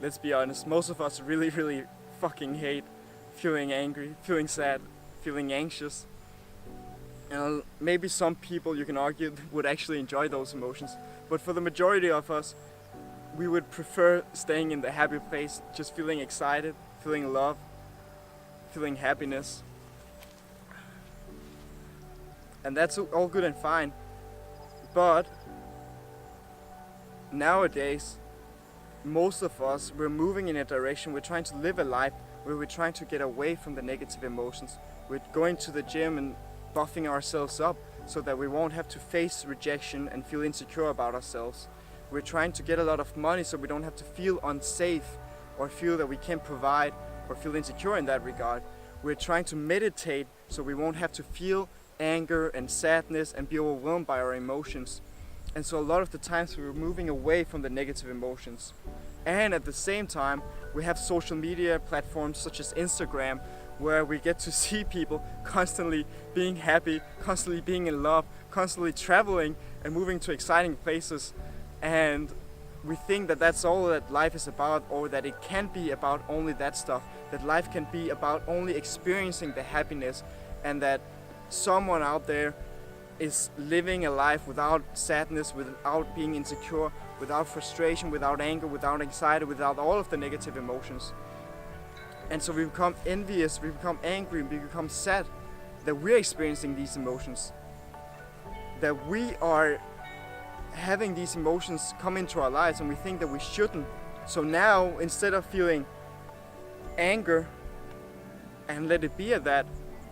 let's be honest, most of us really, really fucking hate feeling angry, feeling sad, feeling anxious. And maybe some people, you can argue, would actually enjoy those emotions. But for the majority of us, we would prefer staying in the happy place, just feeling excited, feeling love, feeling happiness. And that's all good and fine. But nowadays, most of us, we're moving in a direction, we're trying to live a life where we're trying to get away from the negative emotions. We're going to the gym and buffing ourselves up so that we won't have to face rejection and feel insecure about ourselves. We're trying to get a lot of money so we don't have to feel unsafe or feel that we can't provide or feel insecure in that regard. We're trying to meditate so we won't have to feel anger and sadness and be overwhelmed by our emotions. And so a lot of the times we're moving away from the negative emotions. And at the same time, we have social media platforms such as Instagram, where we get to see people constantly being happy, constantly being in love, constantly traveling and moving to exciting places. And we think that that's all that life is about, or that it can be about only that stuff, that life can be about only experiencing the happiness, and that someone out there is living a life without sadness, without being insecure, without frustration, without anger, without anxiety, without all of the negative emotions. And so we become envious, we become angry, we become sad that we're experiencing these emotions, that we are having these emotions come into our lives, and we think that we shouldn't. So now, instead of feeling anger and let it be at that,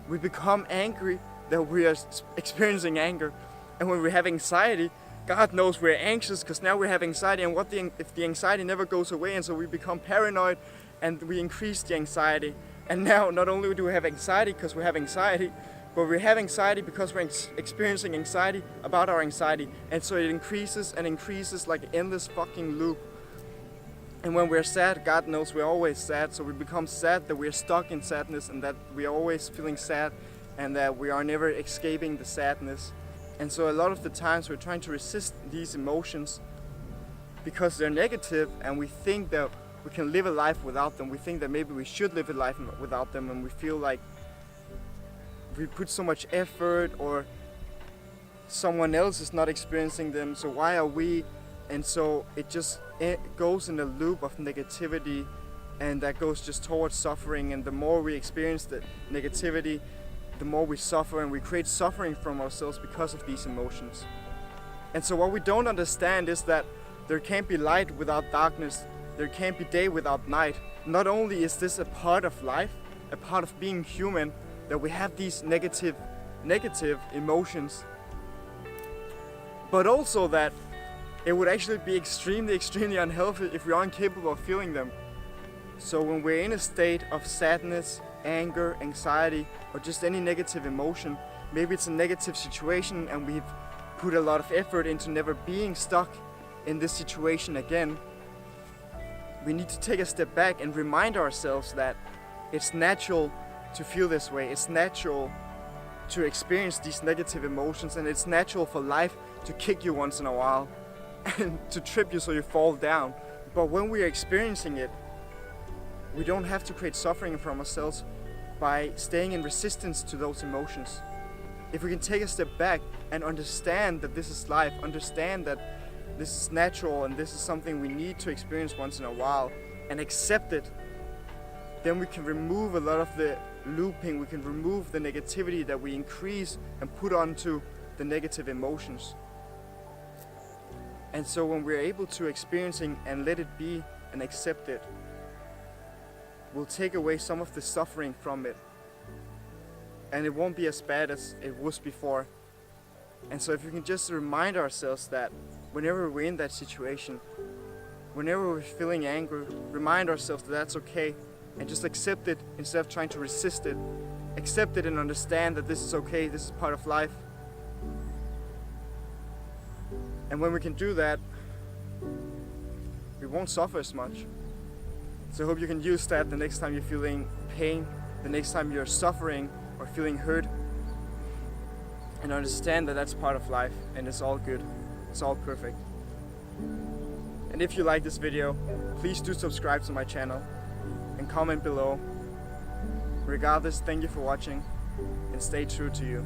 we become angry that we are experiencing anger. And when we have anxiety, God knows we're anxious because now we have anxiety, and if the anxiety never goes away, and so we become paranoid and we increase the anxiety. And now not only do we have anxiety because we have anxiety, but we have anxiety because we're experiencing anxiety about our anxiety. And so it increases and increases like an endless fucking loop. And when we're sad, God knows we're always sad, so we become sad that we're stuck in sadness, and that we're always feeling sad, and that we are never escaping the sadness. And so a lot of the times we're trying to resist these emotions because they're negative, and we think that we can live a life without them. We think that maybe we should live a life without them, and we feel like we put so much effort, or someone else is not experiencing them, so why are we? And so it goes in a loop of negativity, and that goes just towards suffering. And the more we experience the negativity, the more we suffer, and we create suffering from ourselves because of these emotions. And so what we don't understand is that there can't be light without darkness. There can't be day without night. Not only is this a part of life, a part of being human, that we have these negative emotions, but also that it would actually be extremely unhealthy if we aren't capable of feeling them. So when we're in a state of sadness, anger, anxiety, or just any negative emotion, maybe it's a negative situation and we've put a lot of effort into never being stuck in this situation again, we need to take a step back and remind ourselves that it's natural to feel this way. It's natural to experience these negative emotions, and it's natural for life to kick you once in a while and to trip you so you fall down. But when we are experiencing it, we don't have to create suffering from ourselves by staying in resistance to those emotions. If we can take a step back and understand that this is life, understand that this is natural and this is something we need to experience once in a while, and accept it, then we can remove a lot of the looping, we can remove the negativity that we increase and put onto the negative emotions. And so when we're able to experiencing and let it be and accept it, we'll take away some of the suffering from it, and it won't be as bad as it was before. And so if we can just remind ourselves that whenever we're in that situation, whenever we're feeling angry, remind ourselves that that's okay, and just accept it instead of trying to resist it. Accept it and understand that this is okay, this is part of life. And when we can do that, we won't suffer as much. So I hope you can use that the next time you're feeling pain, the next time you're suffering or feeling hurt, and understand that that's part of life, and it's all good, it's all perfect. And if you like this video, please do subscribe to my channel and comment below. Regardless, thank you for watching and stay true to you.